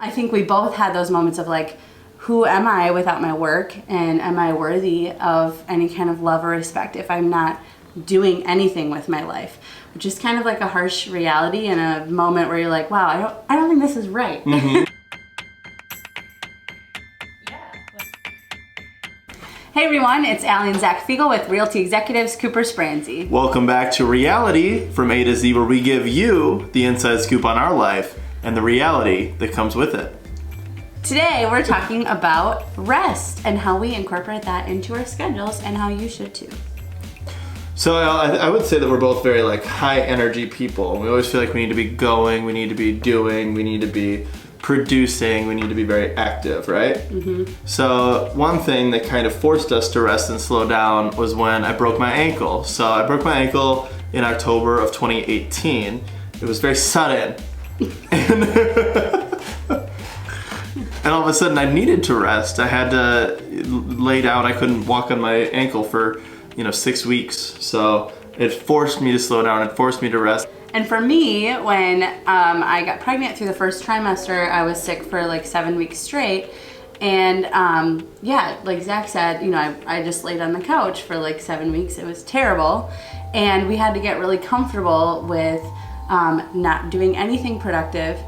I think we both had those moments of like, who am I without my work? And am I worthy of any kind of love or respect if I'm not doing anything with my life? Which is kind of like a harsh reality and a moment where you're like, wow, I don't think this is right. Mm-hmm. Hey everyone, it's Allie and Zach Fiegel with Realty Executives Cooper Spransey. Welcome back to Reality from A to Z, where we give you the inside scoop on our life and the reality that comes with it. Today we're talking about rest and how we incorporate that into our schedules and how you should too. So I would say that we're both very like high energy people. We always feel like we need to be going, we need to be doing, we need to be producing, we need to be very active, right? Mm-hmm. So one thing that kind of forced us to rest and slow down was when I broke my ankle. So I broke my ankle in October of 2018. It was very sudden. And all of a sudden I needed to rest. I had to lay down. I couldn't walk on my ankle for 6 weeks. So it forced me to slow down. It forced me to rest. And for me, when I got pregnant through the first trimester, I was sick for like 7 weeks straight. And like Zach said, I just laid on the couch for like 7 weeks. It was terrible. And we had to get really comfortable with not doing anything productive,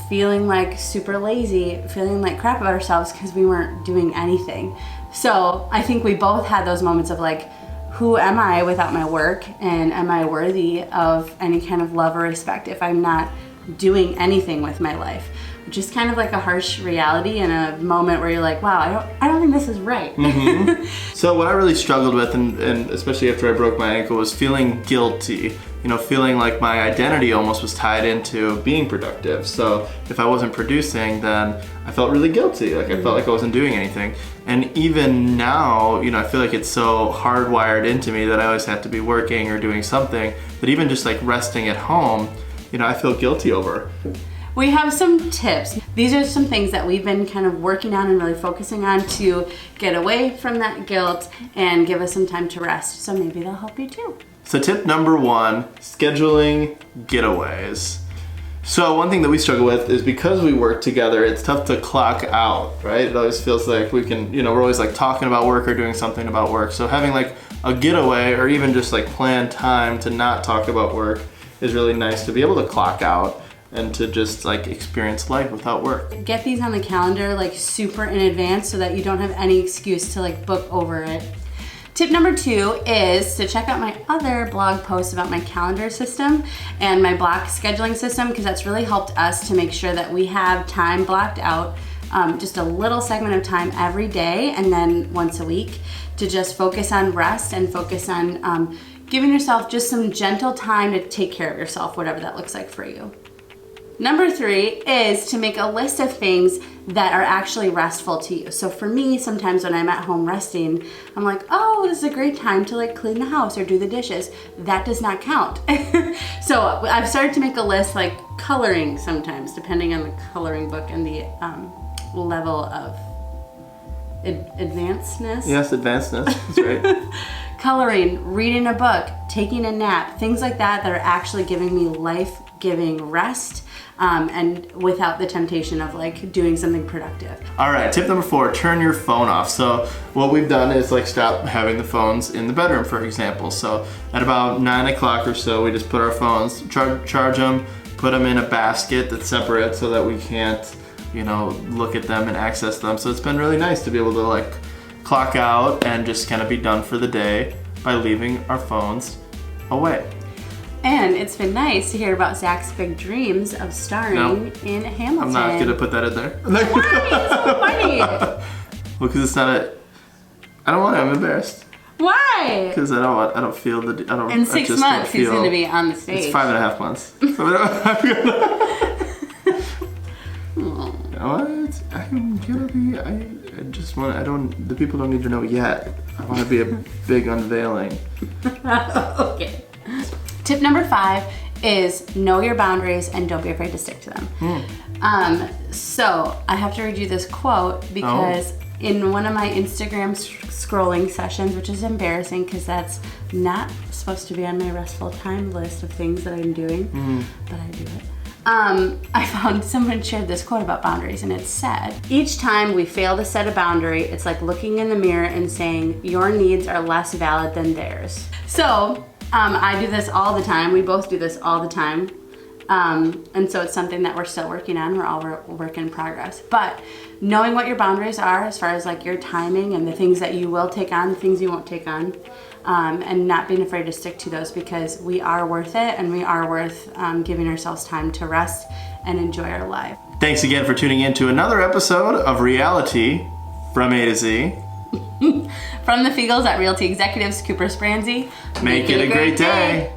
feeling like super lazy, feeling like crap about ourselves because we weren't doing anything. So I think we both had those moments of like, who am I without my work? And am I worthy of any kind of love or respect if I'm not doing anything with my life? Which is kind of like a harsh reality and a moment where you're like, wow, I don't think this is right. Mm-hmm. So what I really struggled with, and especially after I broke my ankle, was feeling guilty. Feeling like my identity almost was tied into being productive. So if I wasn't producing, then I felt really guilty. Like I felt like I wasn't doing anything. And even now, I feel like it's so hardwired into me that I always have to be working or doing something, that even just like resting at home, I feel guilty over. We have some tips. These are some things that we've been kind of working on and really focusing on to get away from that guilt and give us some time to rest. So maybe they'll help you too. So tip number 1, scheduling getaways. So one thing that we struggle with is because we work together, it's tough to clock out, right? It always feels like we can, we're always like talking about work or doing something about work. So having like a getaway or even just like planned time to not talk about work is really nice to be able to clock out and to just like experience life without work. Get these on the calendar like super in advance so that you don't have any excuse to like book over it. Tip number 2 is to check out my other blog posts about my calendar system and my block scheduling system, because that's really helped us to make sure that we have time blocked out, just a little segment of time every day and then once a week to just focus on rest and focus on giving yourself just some gentle time to take care of yourself, whatever that looks like for you. Number 3 is to make a list of things that are actually restful to you. So for me, sometimes when I'm at home resting, I'm like, oh, this is a great time to like clean the house or do the dishes. That does not count. So I've started to make a list like coloring sometimes, depending on the coloring book and the level of advancedness. Yes, advancedness, that's right. Coloring, reading a book, taking a nap, things like that that are actually giving me life-giving rest and without the temptation of like doing something productive. All right, tip number 4, turn your phone off. So what we've done is like stop having the phones in the bedroom, for example. So at about 9 o'clock or so, we just put our phones, charge them, put them in a basket that's separate so that we can't, look at them and access them. So it's been really nice to be able to like clock out and just kind of be done for the day by leaving our phones away. And it's been nice to hear about Zach's big dreams of starring in Hamilton. I'm not gonna put that in there. Why? It's so funny. Well, because it's not I don't want to. I'm embarrassed. Why? Because I don't feel In 6 months, he's gonna be on the stage. It's 5.5 months. I'm gonna be. I just want. The people don't need to know yet. I want to be a big unveiling. Okay. Tip number 5 is know your boundaries and don't be afraid to stick to them. So I have to read you this quote because in one of my Instagram scrolling sessions, which is embarrassing because that's not supposed to be on my restful time list of things that I'm doing, but I do it. I found someone shared this quote about boundaries, and it said, each time we fail to set a boundary, it's like looking in the mirror and saying, your needs are less valid than theirs. So, I do this all the time. We both do this all the time. And so it's something that we're still working on. We're all work in progress. But knowing what your boundaries are as far as like your timing and the things that you will take on, the things you won't take on, and not being afraid to stick to those, because we are worth it, and we are worth giving ourselves time to rest and enjoy our life. Thanks again for tuning in to another episode of Reality from A to Z. From the Fiegels at Realty Executives, Cooper Spranzi. Make it a great day.